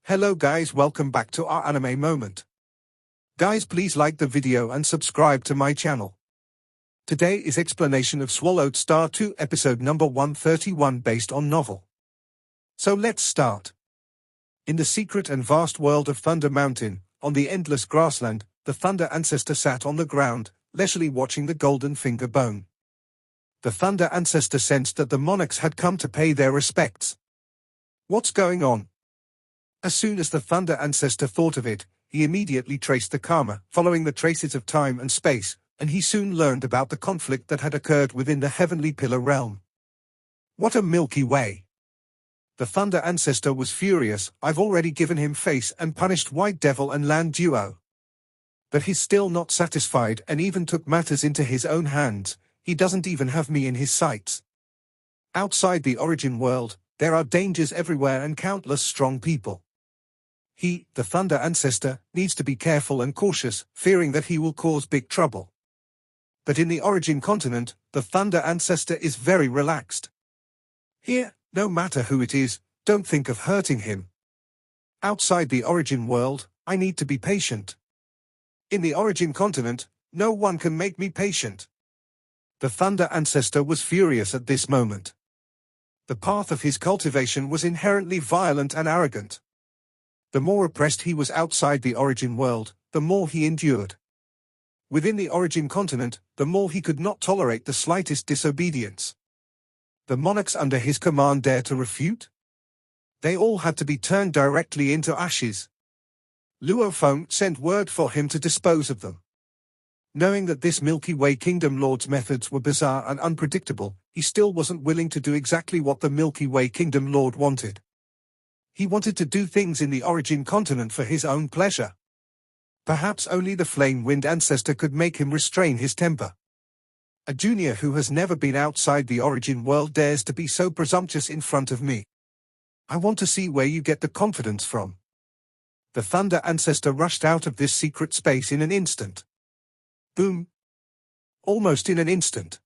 Hello guys, welcome back to our anime moment. Guys, please like the video and subscribe to my channel. Today is explanation of Swallowed Star 2 episode number 131 based on novel. So let's start. In the secret and vast world of Thunder Mountain, on the endless grassland, the Thunder Ancestor sat on the ground, leisurely watching the golden finger bone. The Thunder Ancestor sensed that the monarchs had come to pay their respects. What's going on? As soon as the Thunder Ancestor thought of it, he immediately traced the karma, following the traces of time and space, and he soon learned about the conflict that had occurred within the Heavenly Pillar realm. What a Milky Way! The Thunder Ancestor was furious. I've already given him face and punished White Devil and Land Duo. But he's still not satisfied and even took matters into his own hands. He doesn't even have me in his sights. Outside the origin world, there are dangers everywhere and countless strong people. He, the Thunder Ancestor, needs to be careful and cautious, fearing that he will cause big trouble. But in the origin continent, the Thunder Ancestor is very relaxed. Here, no matter who it is, don't think of hurting him. Outside the origin world, I need to be patient. In the origin continent, no one can make me patient. The Thunder Ancestor was furious at this moment. The path of his cultivation was inherently violent and arrogant. The more oppressed he was outside the origin world, the more he endured. Within the origin continent, the more he could not tolerate the slightest disobedience. The monarchs under his command dare to refute? They all had to be turned directly into ashes. Luo Feng sent word for him to dispose of them. Knowing that this Milky Way Kingdom Lord's methods were bizarre and unpredictable, he still wasn't willing to do exactly what the Milky Way Kingdom Lord wanted. He wanted to do things in the origin continent for his own pleasure. Perhaps only the Flame Wind Ancestor could make him restrain his temper. A junior who has never been outside the origin world dares to be so presumptuous in front of me. I want to see where you get the confidence from. The Thunder Ancestor rushed out of this secret space in an instant. Boom! Almost in an instant.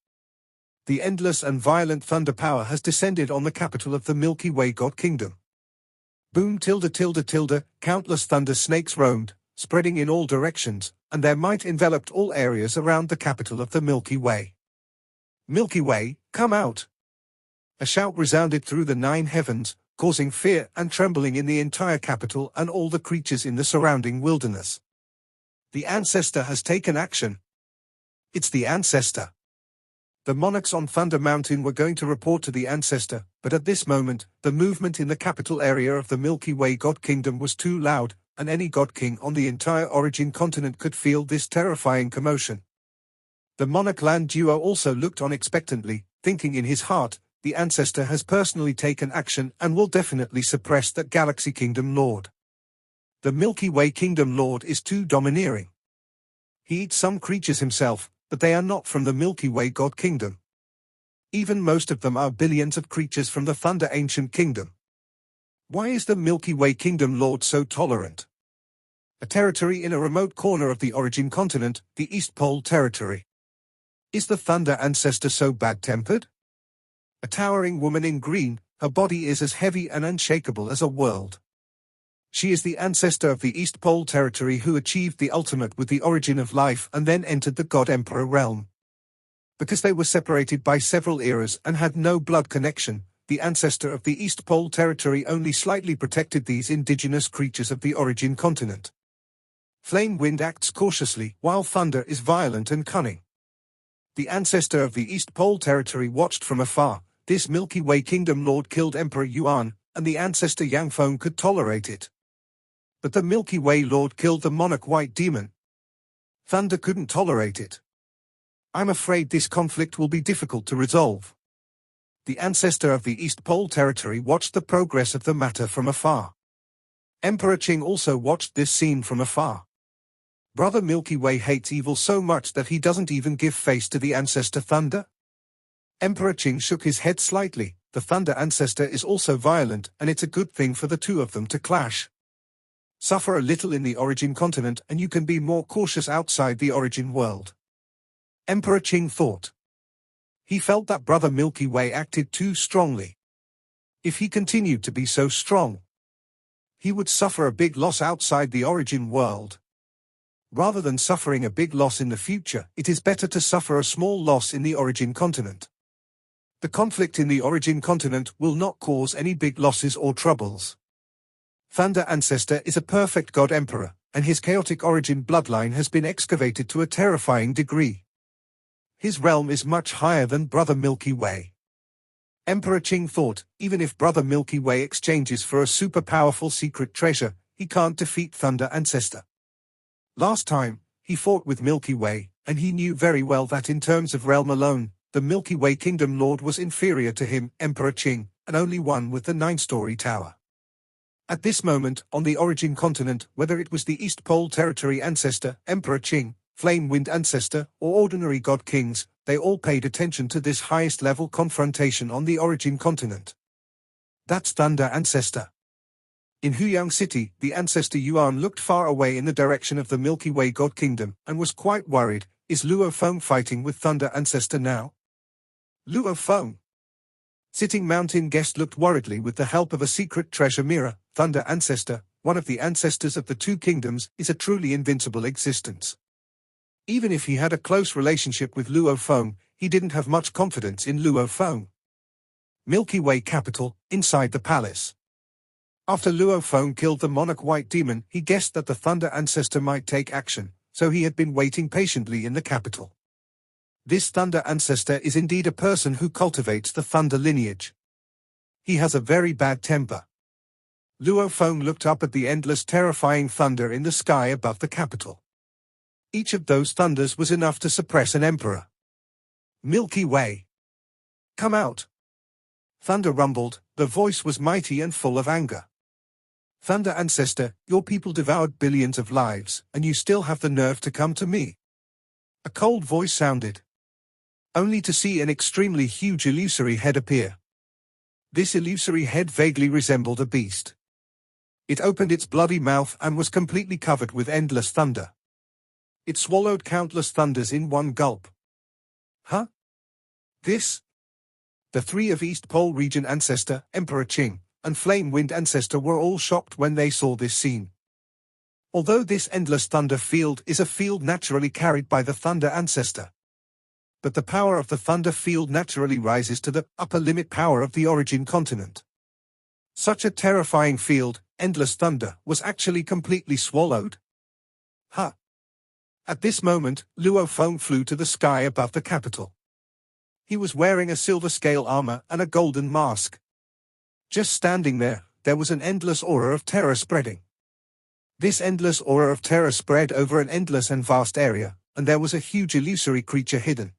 The endless and violent thunder power has descended on the capital of the Milky Way God Kingdom. Boom tilde tilde tilde, countless thunder snakes roamed, spreading in all directions, and their might enveloped all areas around the capital of the Milky Way. Milky Way, come out! A shout resounded through the 9 heavens, causing fear and trembling in the entire capital and all the creatures in the surrounding wilderness. The Ancestor has taken action. It's the Ancestor. The monarchs on Thunder Mountain were going to report to the Ancestor, but at this moment, the movement in the capital area of the Milky Way God Kingdom was too loud, and any God King on the entire origin continent could feel this terrifying commotion. The monarch Land Duo also looked on expectantly, thinking in his heart, the Ancestor has personally taken action and will definitely suppress that Galaxy Kingdom Lord. The Milky Way Kingdom Lord is too domineering. He eats some creatures himself, but they are not from the Milky Way God Kingdom. Even most of them are billions of creatures from the Thunder Ancient Kingdom. Why is the Milky Way Kingdom Lord so tolerant? A territory in a remote corner of the origin continent, the East Pole Territory. Is the Thunder Ancestor so bad-tempered? A towering woman in green, her body is as heavy and unshakable as a world. She is the Ancestor of the East Pole Territory who achieved the ultimate with the origin of life and then entered the God Emperor realm. Because they were separated by several eras and had no blood connection, the Ancestor of the East Pole Territory only slightly protected these indigenous creatures of the origin continent. Flame Wind acts cautiously, while Thunder is violent and cunning. The Ancestor of the East Pole Territory watched from afar. This Milky Way Kingdom Lord killed Emperor Yuan, and the Ancestor Yang Feng could tolerate it. But the Milky Way Lord killed the monarch White Demon. Thunder couldn't tolerate it. I'm afraid this conflict will be difficult to resolve. The Ancestor of the East Pole Territory watched the progress of the matter from afar. Emperor Qing also watched this scene from afar. Brother Milky Way hates evil so much that he doesn't even give face to the Ancestor Thunder. Emperor Qing shook his head slightly. The Thunder Ancestor is also violent, and it's a good thing for the two of them to clash. Suffer a little in the origin continent and you can be more cautious outside the origin world. Emperor Qing thought. He felt that Brother Milky Way acted too strongly. If he continued to be so strong, He would suffer a big loss outside the origin world. Rather than suffering a big loss in the future, it is better to suffer a small loss in the origin continent. The conflict in the origin continent will not cause any big losses or troubles. Thunder Ancestor is a perfect god emperor, and his chaotic origin bloodline has been excavated to a terrifying degree. His realm is much higher than Brother Milky Way. Emperor Qing thought, even if Brother Milky Way exchanges for a super powerful secret treasure, he can't defeat Thunder Ancestor. Last time, he fought with Milky Way, and he knew very well that in terms of realm alone, the Milky Way Kingdom Lord was inferior to him, Emperor Qing, and only one with the 9-story tower. At this moment, on the origin continent, whether it was the East Pole Territory Ancestor, Emperor Qing, Flame Wind Ancestor, or ordinary God Kings, they all paid attention to this highest level confrontation on the origin continent. That's Thunder Ancestor. In Huyang City, the Ancestor Yuan looked far away in the direction of the Milky Way God Kingdom, and was quite worried. Is Luo Feng fighting with Thunder Ancestor now? Luo Feng. Sitting Mountain Guest looked worriedly with the help of a secret treasure mirror. Thunder Ancestor, one of the ancestors of the two kingdoms, is a truly invincible existence. Even if he had a close relationship with Luo Feng, he didn't have much confidence in Luo Feng. Milky Way capital, inside the palace. After Luo Feng killed the monarch White Demon, he guessed that the Thunder Ancestor might take action, so he had been waiting patiently in the capital. This Thunder Ancestor is indeed a person who cultivates the Thunder lineage. He has a very bad temper. Luo Feng looked up at the endless terrifying thunder in the sky above the capital. Each of those thunders was enough to suppress an emperor. Milky Way. Come out. Thunder rumbled, the voice was mighty and full of anger. Thunder Ancestor, your people devoured billions of lives, and you still have the nerve to come to me. A cold voice sounded. Only to see an extremely huge illusory head appear. This illusory head vaguely resembled a beast. It opened its bloody mouth and was completely covered with endless thunder. It swallowed countless thunders in one gulp. Huh? This? The three of East Pole Region Ancestor, Emperor Qing, and Flame Wind Ancestor were all shocked when they saw this scene. Although this endless thunder field is a field naturally carried by the Thunder Ancestor. But the power of the thunder field naturally rises to the upper limit power of the origin continent. Such a terrifying field, endless thunder, was actually completely swallowed. Huh. At this moment, Luo Feng flew to the sky above the capital. He was wearing a silver scale armor and a golden mask. Just standing there, there was an endless aura of terror spreading. This endless aura of terror spread over an endless and vast area, and there was a huge illusory creature hidden.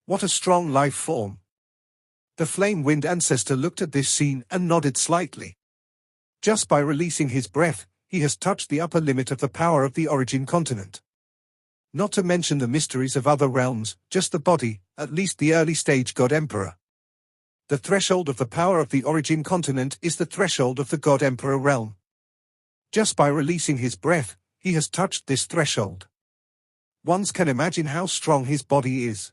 What a strong life form. The Flame Wind Ancestor looked at this scene and nodded slightly. Just by releasing his breath, he has touched the upper limit of the power of the origin continent. Not to mention the mysteries of other realms, just the body, at least the early stage God Emperor. The threshold of the power of the origin continent is the threshold of the God Emperor realm. Just by releasing his breath, he has touched this threshold. One can imagine how strong his body is.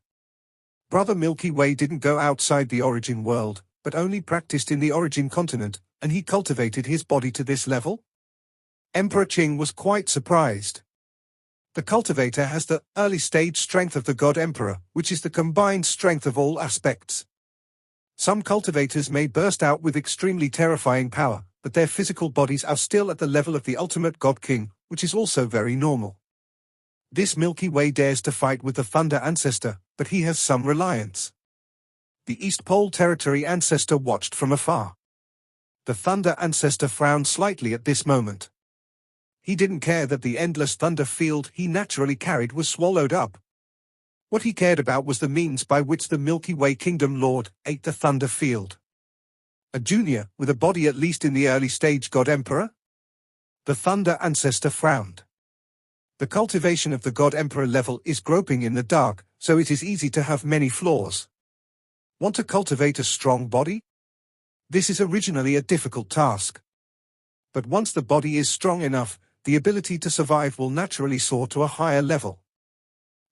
Brother Milky Way didn't go outside the origin world, but only practiced in the origin continent, and he cultivated his body to this level? Emperor Qing was quite surprised. The cultivator has the early stage strength of the God Emperor, which is the combined strength of all aspects. Some cultivators may burst out with extremely terrifying power, but their physical bodies are still at the level of the ultimate God King, which is also very normal. This Milky Way dares to fight with the Thunder Ancestor, but he has some reliance. The East Pole Territory Ancestor watched from afar. The Thunder Ancestor frowned slightly at this moment. He didn't care that the endless thunder field he naturally carried was swallowed up. What he cared about was the means by which the Milky Way Kingdom Lord ate the thunder field. A junior, with a body at least in the early stage God Emperor? The Thunder Ancestor frowned. The cultivation of the God Emperor level is groping in the dark, so it is easy to have many flaws. Want to cultivate a strong body? This is originally a difficult task. But once the body is strong enough, the ability to survive will naturally soar to a higher level.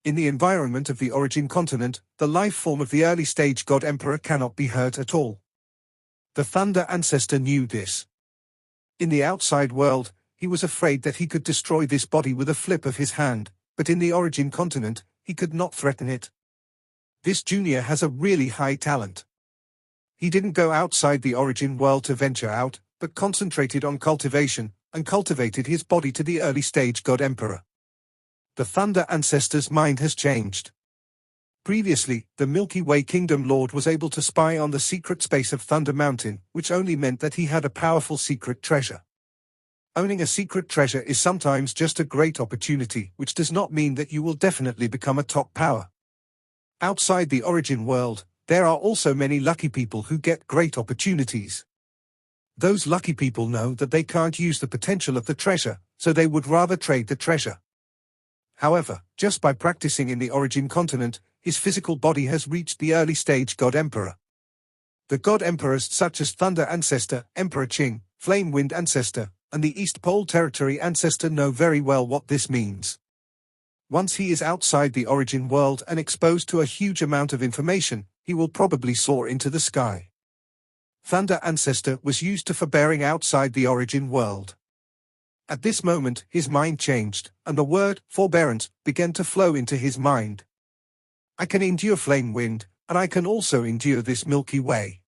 In the environment of the origin continent, the life form of the early stage God Emperor cannot be hurt at all. The Thunder Ancestor knew this. In the outside world, he was afraid that he could destroy this body with a flip of his hand, but in the origin continent, he could not threaten it. This junior has a really high talent. He didn't go outside the origin world to venture out, but concentrated on cultivation, and cultivated his body to the early stage God Emperor. The Thunder Ancestor's mind has changed. Previously, the Milky Way Kingdom Lord was able to spy on the secret space of Thunder Mountain, which only meant that he had a powerful secret treasure. Owning a secret treasure is sometimes just a great opportunity, which does not mean that you will definitely become a top power. Outside the origin world, there are also many lucky people who get great opportunities. Those lucky people know that they can't use the potential of the treasure, so they would rather trade the treasure. However, just by practicing in the origin continent, his physical body has reached the early stage God Emperor. The God Emperors such as Thunder Ancestor, Emperor Qing, Flame Wind Ancestor, and the East Pole Territory Ancestor know very well what this means. Once he is outside the origin world and exposed to a huge amount of information, he will probably soar into the sky. Thunder Ancestor was used to forbearing outside the origin world. At this moment, his mind changed, and the word forbearance began to flow into his mind. I can endure flame wind, and I can also endure this Milky Way.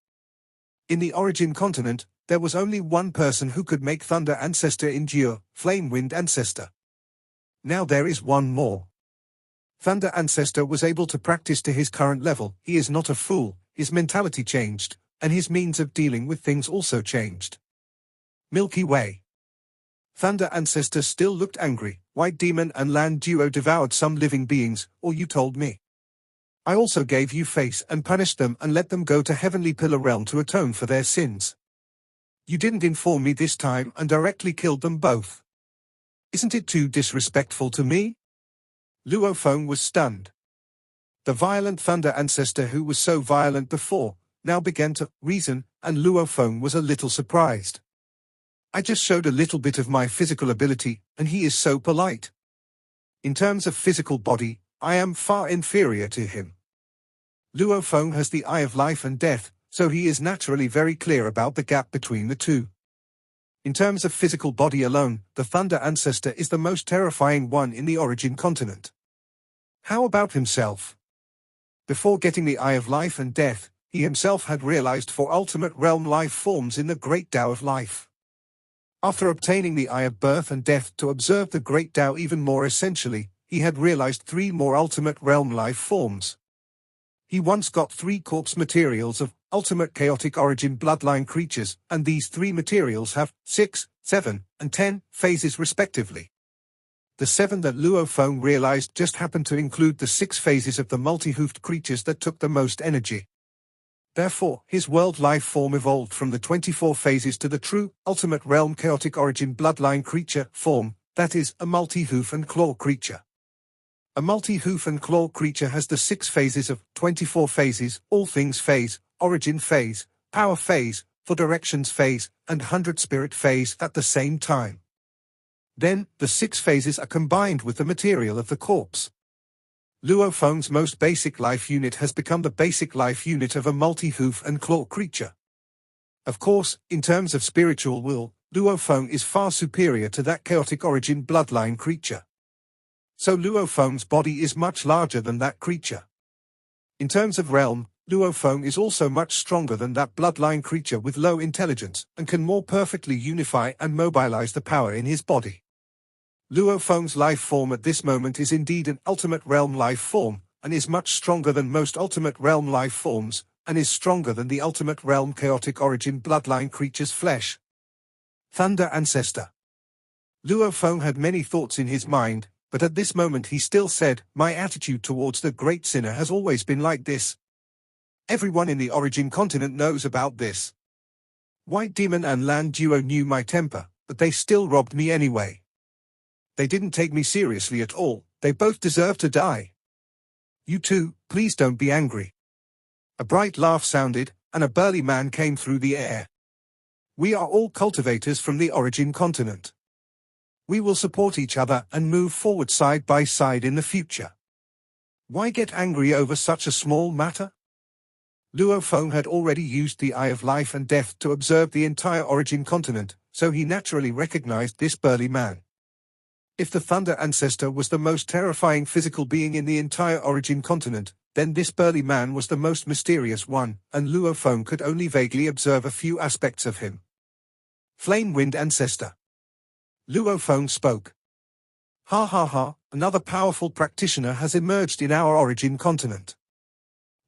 In the origin continent, there was only one person who could make Thunder Ancestor endure Flame Wind Ancestor. Now there is one more. Thunder Ancestor was able to practice to his current level. He is not a fool, his mentality changed, and his means of dealing with things also changed. Milky Way. Thunder Ancestor still looked angry. White Demon and Land Duo devoured some living beings, or you told me. I also gave you face and punished them and let them go to Heavenly Pillar Realm to atone for their sins. You didn't inform me this time and directly killed them both. Isn't it too disrespectful to me? Luo Feng was stunned. The violent Thunder Ancestor who was so violent before, now began to reason, and Luo Feng was a little surprised. I just showed a little bit of my physical ability, and he is so polite. In terms of physical body, I am far inferior to him. Luo Feng has the Eye of Life and Death, so he is naturally very clear about the gap between the two. In terms of physical body alone, the Thunder Ancestor is the most terrifying one in the origin continent. How about himself? Before getting the Eye of Life and Death, he himself had realized 4 ultimate realm life forms in the Great Tao of Life. After obtaining the Eye of Birth and Death to observe the Great Tao even more essentially, he had realized 3 more ultimate realm life forms. He once got 3 corpse materials of ultimate chaotic origin bloodline creatures, and these 3 materials have 6, 7, and 10 phases respectively. The 7 that Luo Feng realized just happened to include the 6 phases of the multi-hoofed creatures that took the most energy. Therefore, his world life form evolved from the 24 phases to the true, ultimate realm chaotic origin bloodline creature form, that is, a multi-hoof and claw creature. A multi-hoof and claw creature has the 6 phases of 24 phases, all things phase, origin phase, power phase, for directions phase, and 100 spirit phase at the same time. Then, the 6 phases are combined with the material of the corpse. Luo Feng's most basic life unit has become the basic life unit of a multi-hoof and claw creature. Of course, in terms of spiritual will, Luo Feng is far superior to that chaotic origin bloodline creature. So Luo Feng's body is much larger than that creature. In terms of realm, Luo Feng is also much stronger than that bloodline creature with low intelligence, and can more perfectly unify and mobilize the power in his body. Luo Feng's life form at this moment is indeed an ultimate realm life form, and is much stronger than most ultimate realm life forms, and is stronger than the ultimate realm chaotic origin bloodline creature's flesh. Thunder Ancestor. Luo Feng had many thoughts in his mind, but at this moment he still said, "My attitude towards the great sinner has always been like this. Everyone in the origin continent knows about this. White Demon and Land Duo knew my temper, but they still robbed me anyway. They didn't take me seriously at all. They both deserve to die. You two, please don't be angry." A bright laugh sounded, and a burly man came through the air. "We are all cultivators from the origin continent. We will support each other and move forward side by side in the future. Why get angry over such a small matter?" Luo Feng had already used the Eye of Life and Death to observe the entire origin continent, so he naturally recognized this burly man. If the Thunder Ancestor was the most terrifying physical being in the entire Origin continent, then this burly man was the most mysterious one, and Luo Feng could only vaguely observe a few aspects of him. Flame Wind Ancestor. Luo Feng spoke. Ha ha ha, another powerful practitioner has emerged in our Origin continent.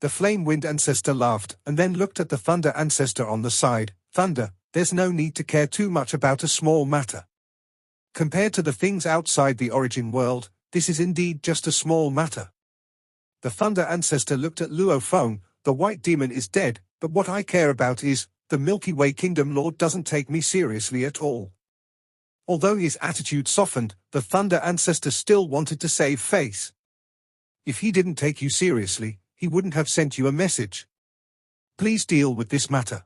The Flame Wind Ancestor laughed, and then looked at the Thunder Ancestor on the side. Thunder, there's no need to care too much about a small matter. Compared to the things outside the Origin world, this is indeed just a small matter. The Thunder Ancestor looked at Luo Feng. The White Demon is dead, but what I care about is, the Milky Way Kingdom Lord doesn't take me seriously at all. Although his attitude softened, the Thunder Ancestor still wanted to save face. If he didn't take you seriously, he wouldn't have sent you a message. Please deal with this matter.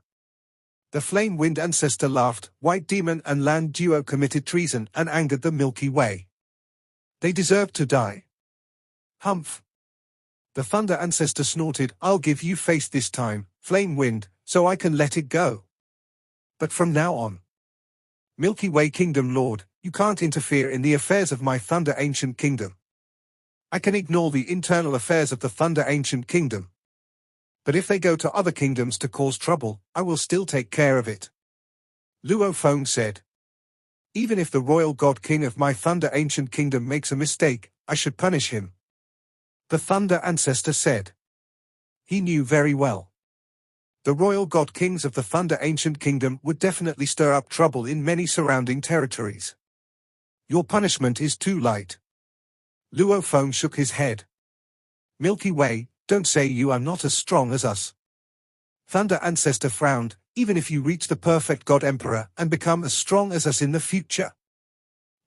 The Flame Wind Ancestor laughed. White Demon and Land Duo committed treason and angered the Milky Way. They deserved to die. Humph. The Thunder Ancestor snorted. I'll give you face this time, Flame Wind, so I can let it go. But from now on, Milky Way Kingdom Lord, you can't interfere in the affairs of my Thunder Ancient Kingdom. I can ignore the internal affairs of the Thunder Ancient Kingdom. But if they go to other kingdoms to cause trouble, I will still take care of it. Luo Feng said. Even if the royal god king of my Thunder Ancient Kingdom makes a mistake, I should punish him. The Thunder Ancestor said. He knew very well. The royal god kings of the Thunder Ancient Kingdom would definitely stir up trouble in many surrounding territories. Your punishment is too light. Luo Feng shook his head. Milky Way, don't say you are not as strong as us. Thunder Ancestor frowned. Even if you reach the perfect God Emperor and become as strong as us in the future,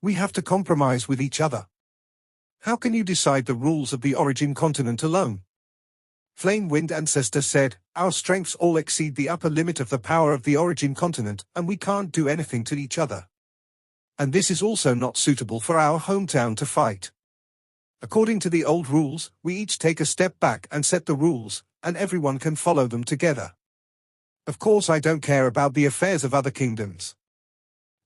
we have to compromise with each other. How can you decide the rules of the Origin continent alone? Flame Wind Ancestor said, our strengths all exceed the upper limit of the power of the Origin continent, and we can't do anything to each other. And this is also not suitable for our hometown to fight. According to the old rules, we each take a step back and set the rules, and everyone can follow them together. Of course I don't care about the affairs of other kingdoms.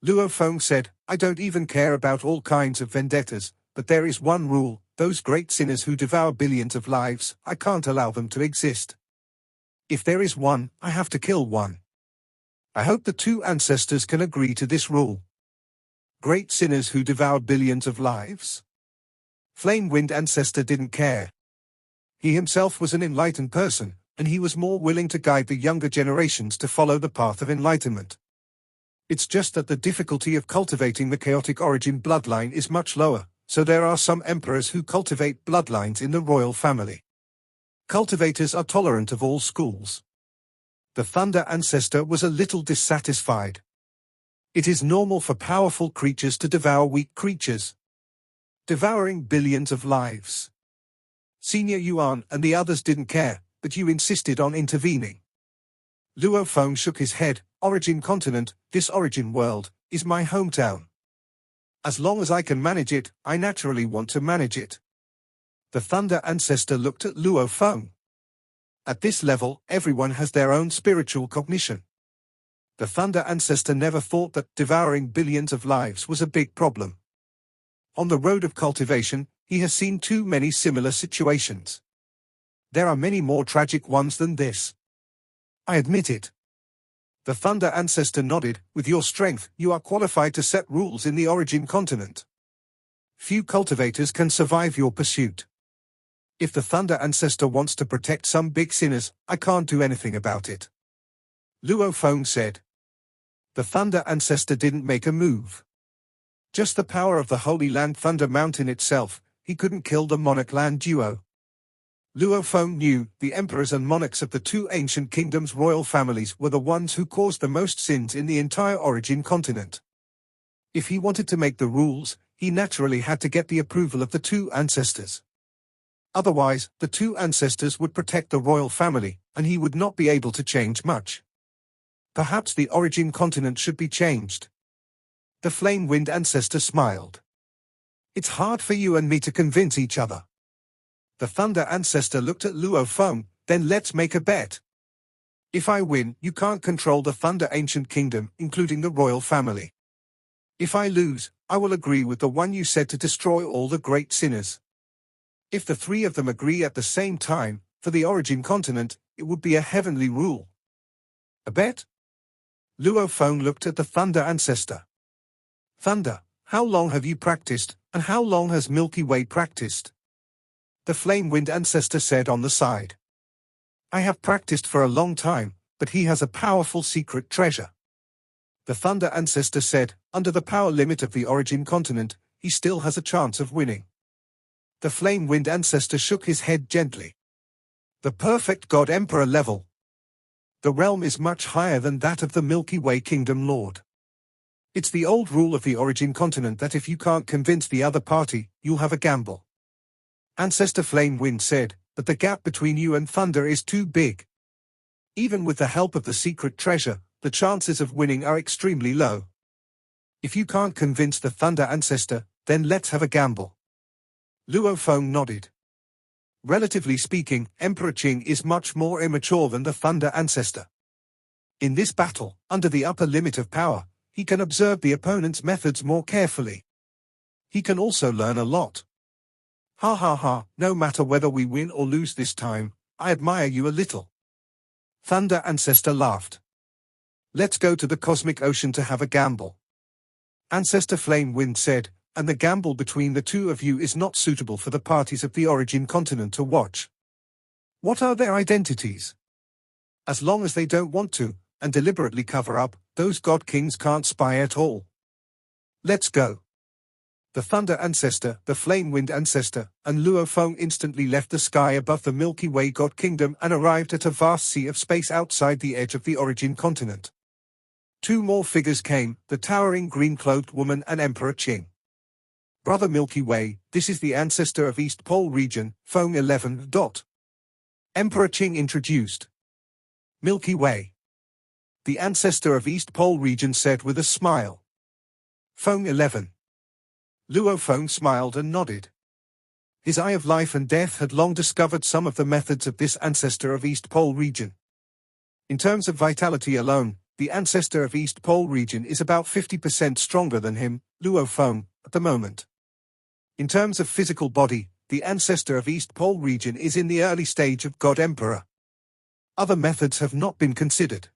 Luo Feng said, I don't even care about all kinds of vendettas, but there is one rule, those great sinners who devour billions of lives, I can't allow them to exist. If there is one, I have to kill one. I hope the two ancestors can agree to this rule. Great sinners who devour billions of lives? Flame Wind Ancestor didn't care. He himself was an enlightened person, and he was more willing to guide the younger generations to follow the path of enlightenment. It's just that the difficulty of cultivating the chaotic origin bloodline is much lower, so there are some emperors who cultivate bloodlines in the royal family. Cultivators are tolerant of all schools. The Thunder Ancestor was a little dissatisfied. It is normal for powerful creatures to devour weak creatures. Devouring billions of lives. Senior Yuan and the others didn't care, but you insisted on intervening. Luo Feng shook his head. Origin continent, this Origin world, is my hometown. As long as I can manage it, I naturally want to manage it. The Thunder Ancestor looked at Luo Feng. At this level, everyone has their own spiritual cognition. The Thunder Ancestor never thought that devouring billions of lives was a big problem. On the road of cultivation, he has seen too many similar situations. There are many more tragic ones than this. I admit it. The Thunder Ancestor nodded. With your strength, you are qualified to set rules in the Origin continent. Few cultivators can survive your pursuit. If the Thunder Ancestor wants to protect some big sinners, I can't do anything about it. Luo Feng said. The Thunder Ancestor didn't make a move. Just the power of the Holy Land Thunder Mountain itself, he couldn't kill the Monarch Land duo. Luo Feng knew the emperors and monarchs of the two ancient kingdoms' royal families were the ones who caused the most sins in the entire Origin continent. If he wanted to make the rules, he naturally had to get the approval of the two ancestors. Otherwise, the two ancestors would protect the royal family, and he would not be able to change much. Perhaps the Origin continent should be changed. The Flame Wind Ancestor smiled. It's hard for you and me to convince each other. The Thunder Ancestor looked at Luo Feng. Then let's make a bet. If I win, you can't control the Thunder Ancient Kingdom, including the royal family. If I lose, I will agree with the one you said to destroy all the great sinners. If the three of them agree at the same time, for the origin continent, it would be a heavenly rule. A bet? Luo Feng looked at the Thunder Ancestor. Thunder, how long have you practiced, and how long has Milky Way practiced? The Flame Wind Ancestor said on the side. I have practiced for a long time, but he has a powerful secret treasure. The Thunder Ancestor said, under the power limit of the origin continent, he still has a chance of winning. The Flame Wind Ancestor shook his head gently. The perfect God Emperor level. The realm is much higher than that of the Milky Way Kingdom Lord. It's the old rule of the origin continent that if you can't convince the other party, you'll have a gamble. Ancestor Flame Wind said, but the gap between you and Thunder is too big. Even with the help of the secret treasure, the chances of winning are extremely low. If you can't convince the Thunder Ancestor, then let's have a gamble. Luo Feng nodded. Relatively speaking, Emperor Qing is much more immature than the Thunder Ancestor. In this battle, under the upper limit of power, he can observe the opponent's methods more carefully. He can also learn a lot. Ha ha ha, no matter whether we win or lose this time, I admire you a little. Thunder Ancestor laughed. Let's go to the cosmic ocean to have a gamble. Ancestor Flame Wind said, and the gamble between the two of you is not suitable for the parties of the origin continent to watch. What are their identities? As long as they don't want to, and deliberately cover up, those God Kings can't spy at all. Let's go. The Thunder Ancestor, the Flame Wind Ancestor, and Luo Feng instantly left the sky above the Milky Way God Kingdom and arrived at a vast sea of space outside the edge of the origin continent. Two more figures came, the towering green-clothed woman and Emperor Qing. Brother Milky Way, this is the ancestor of East Pole region, Feng 11. Emperor Qing introduced. Milky Way. The ancestor of East Pole region said with a smile. Feng 11. Luo Feng smiled and nodded. His Eye of Life and Death had long discovered some of the methods of this ancestor of East Pole region. In terms of vitality alone, the ancestor of East Pole region is about 50% stronger than him, Luo Feng, at the moment. In terms of physical body, the ancestor of East Pole region is in the early stage of God Emperor. Other methods have not been considered.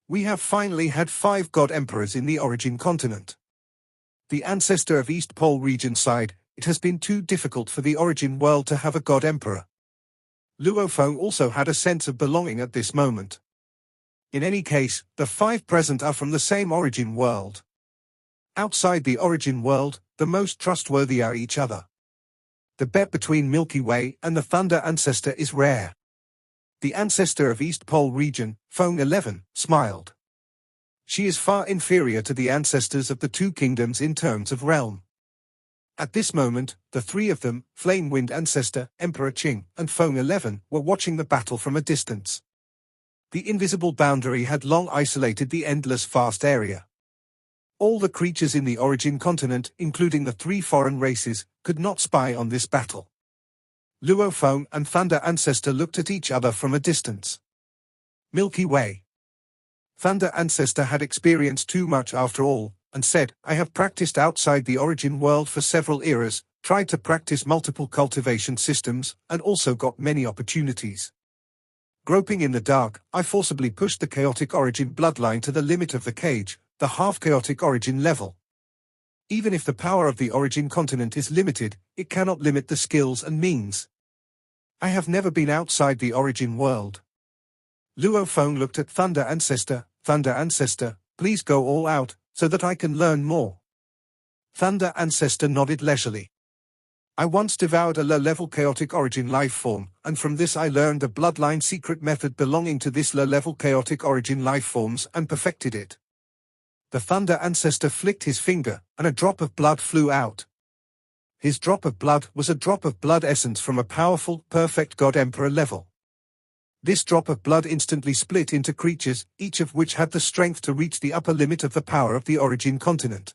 We have finally had 5 God Emperors in the origin continent. The ancestor of East Pole region sighed, it has been too difficult for the origin world to have a God Emperor. Luo Feng also had a sense of belonging at this moment. In any case, the 5 present are from the same origin world. Outside the origin world, the most trustworthy are each other. The bet between Milky Way and the Thunder Ancestor is rare. The ancestor of East Pole region, Feng 11, smiled. She is far inferior to the ancestors of the two kingdoms in terms of realm. At this moment, the three of them, Flame Wind Ancestor, Emperor Qing, and Feng 11, were watching the battle from a distance. The invisible boundary had long isolated the endless vast area. All the creatures in the origin continent, including the 3 foreign races, could not spy on this battle. Luo Feng and Thunder Ancestor looked at each other from a distance. Milky Way. Thunder Ancestor had experienced too much after all, and said, I have practiced outside the origin world for several eras, tried to practice multiple cultivation systems, and also got many opportunities. Groping in the dark, I forcibly pushed the chaotic origin bloodline to the limit of the cage, the half-chaotic origin level. Even if the power of the origin continent is limited, it cannot limit the skills and means. I have never been outside the origin world. Luo Feng looked at Thunder Ancestor, please go all out, so that I can learn more. Thunder Ancestor nodded leisurely. I once devoured a low-level chaotic origin life form, and from this I learned a bloodline secret method belonging to this low-level chaotic origin life forms and perfected it. The Thunder Ancestor flicked his finger, and a drop of blood flew out. His drop of blood was a drop of blood essence from a powerful, perfect God Emperor level. This drop of blood instantly split into creatures, each of which had the strength to reach the upper limit of the power of the origin continent.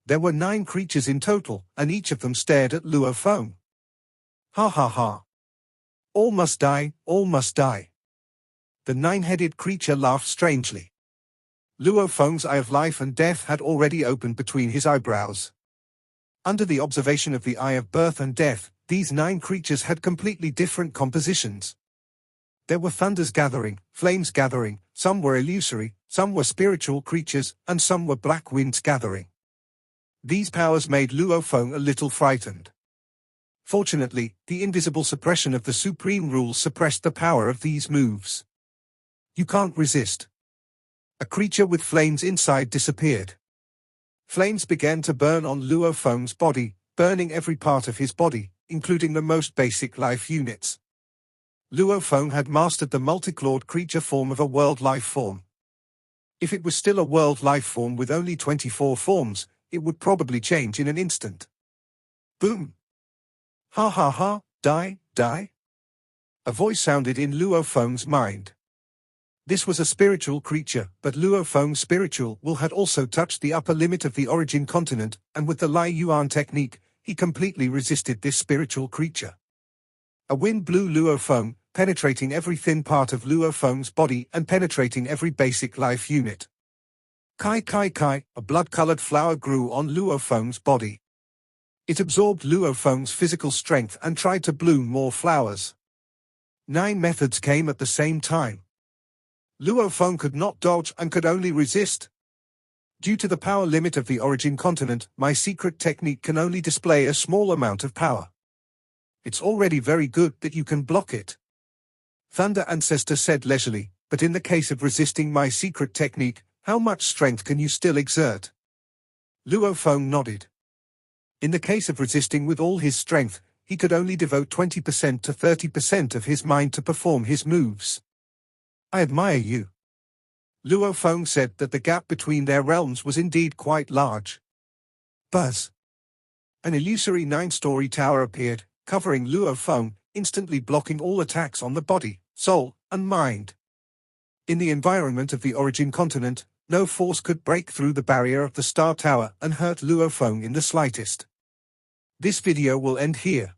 There were 9 creatures in total, and each of them stared at Luo Feng. Ha ha ha. All must die, all must die. The nine-headed creature laughed strangely. Luo Feng's eye of life and death had already opened between his eyebrows. Under the observation of the eye of birth and death, these nine creatures had completely different compositions. There were thunders gathering, flames gathering, some were illusory, some were spiritual creatures, and some were black winds gathering. These powers made Luo Feng a little frightened. Fortunately, the invisible suppression of the supreme rules suppressed the power of these moves. You can't resist. A creature with flames inside disappeared. Flames began to burn on Luo Feng's body, burning every part of his body, including the most basic life units. Luo Feng had mastered the multiclawed creature form of a world life form. If it was still a world life form with only 24 forms, it would probably change in an instant. Boom! Ha ha ha, die, die? A voice sounded in Luo Feng's mind. This was a spiritual creature, but Luo Feng's spiritual will had also touched the upper limit of the origin continent, and with the Lai Yuan technique, he completely resisted this spiritual creature. A wind blew Luo Feng, penetrating every thin part of Luo Feng's body and penetrating every basic life unit. Kai Kai Kai, a blood-colored flower grew on Luo Feng's body. It absorbed Luo Feng's physical strength and tried to bloom more flowers. 9 methods came at the same time. Luo Feng could not dodge and could only resist. Due to the power limit of the origin continent, my secret technique can only display a small amount of power. It's already very good that you can block it. Thunder Ancestor said leisurely, but in the case of resisting my secret technique, how much strength can you still exert? Luo Feng nodded. In the case of resisting with all his strength, he could only devote 20% to 30% of his mind to perform his moves. I admire you. Luo Feng said that the gap between their realms was indeed quite large. Buzz! An illusory 9-story tower appeared, covering Luo Feng, instantly blocking all attacks on the body, soul, and mind. In the environment of the origin continent, no force could break through the barrier of the Star Tower and hurt Luo Feng in the slightest. This video will end here.